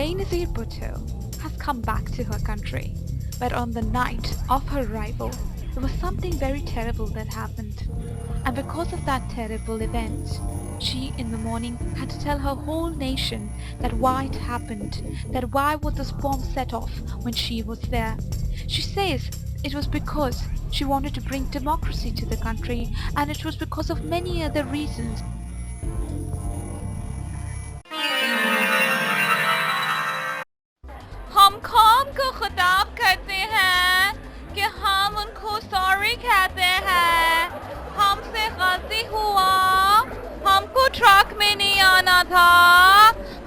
Benazir Bhutto has come back to her country, but on the night of her arrival, there was something very terrible that happened. And because of that terrible event, she in the morning had to tell her whole nation that why it happened, that why was this bomb set off when she was there. She says it was because she wanted to bring democracy to the country, and it was because of many other reasons. हम कौम को खिताब करते हैं कि हम उनको sorry कहते हैं, हमसे गलती हुआ, हमको ट्रक में नहीं आना था,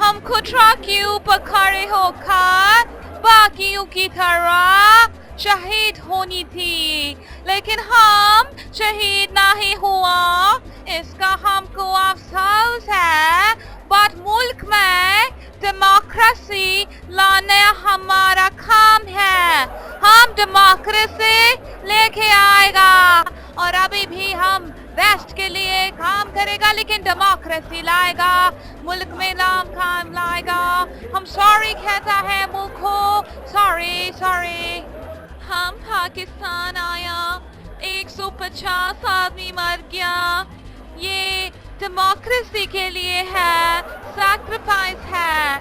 हमको ट्रक के ऊपर खड़े होकर बाकियों की तरह शहीद होनी थी, लेकिन हम शहीद नहीं हुआ, इसका हमको अफसोस है। बट मुल्क में डेमोक्रेसी लाना हमारा काम है, हम डेमोक्रेसी लेके आएगा, और अभी भी हम वेस्ट के लिए काम करेगा, लेकिन डेमोक्रेसी लाएगा, मुल्क में नाम काम लाएगा। हम सॉरी कहता है मुल्क को, सॉरी सॉरी। हम पाकिस्तान आया, 150 आदमी मर गया, ये डेमोक्रेसी के लिए है, सैक्रिफाइस है,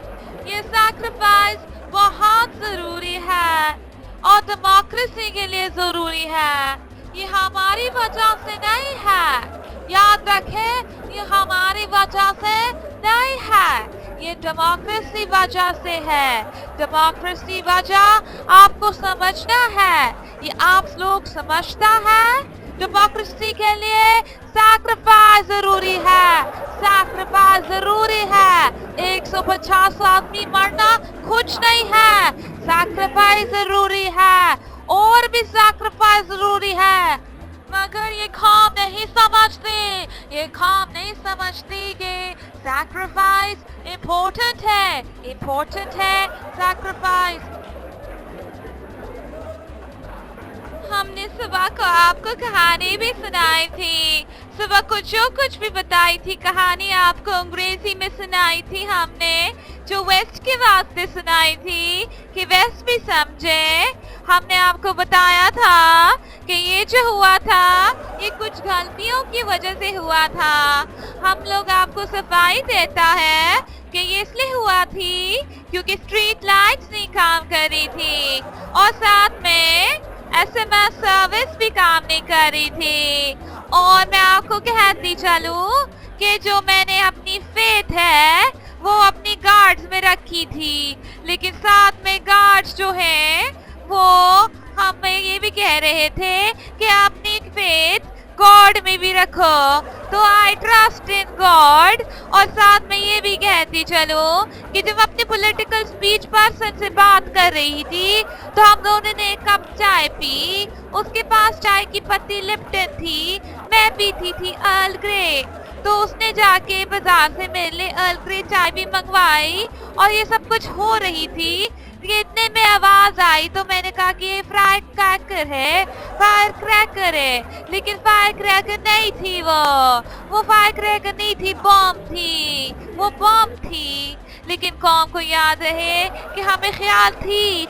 ये सैक्रिफाइस बहुत जरूरी है और डेमोक्रेसी के लिए जरूरी है, ये हमारी वजह से नहीं है, याद रखें, ये हमारी वजह से नहीं है, ये डेमोक्रेसी वजह से है। डेमोक्रेसी वजह आपको समझना है, ये आप लोग समझता है। डेमोक्रेसी के लिए सैक्रिफाइस जरूरी है, सैक्रिफाइस जरूरी है। 150 आदमी मरना कुछ नहीं है, सैक्रिफाइस जरूरी है, और भी सैक्रिफाइस जरूरी है। मगर ये कौम नहीं समझती, ये कौम नहीं समझती कि सैक्रिफाइस इम्पोर्टेंट है, इम्पोर्टेंट है सैक्रिफाइस। हमने सुबह को आपको कहानी भी सुनाई थी, सुबह को जो कुछ भी बताई थी कहानी आपको अंग्रेजी में सुनाई थी हमने, जो वेस्ट के वास्ते सुनाई थी कि वेस्ट भी समझे। हमने आपको बताया था कि ये जो हुआ था ये कुछ गलतियों की वजह से हुआ था। हम लोग आपको सफाई देता है कि ये इसलिए हुआ थी क्योंकि स्ट्रीट लाइट्स नहीं काम कर रही थी, और साथ में SMS सर्विस भी काम नहीं कर रही थी। और मैं आपको कहती चलूं कि जो मैंने अपनी फेथ है वो अपनी गार्ड्स में रखी थी, लेकिन साथ में गार्ड्स जो हैं वो हमें ये भी कह रहे थे कि अपनी फेथ गॉड में भी रखो, तो आई ट्रस्ट इन गॉड। और साथ में ये भी कहती चलो कि जब अपनी पॉलिटिकल स्पीच पर्सन से बात कर रही थी तो हम दोनों ने एक कप चाय पी, उसके पास चाय की पत्ती लिप्टन थी, मैं पीती थी अर्ल ग्रे, तो उसने जाके बाजार से मेरे लिए अर्ल ग्रे चाय भी मंगवाई, और ये सब कुछ हो रही थी कि इतने में आवाज आई तो मैंने कहा कि ये फायर क्रैकर है, फायर क्रैकर है, लेकिन फायर क्रैकर नहीं थी, वो फायर क्रैकर नहीं थी, बॉम्ब थी, वो बॉम्ब थी। लेकिन कौम को याद रहे कि हमें ख्याल थी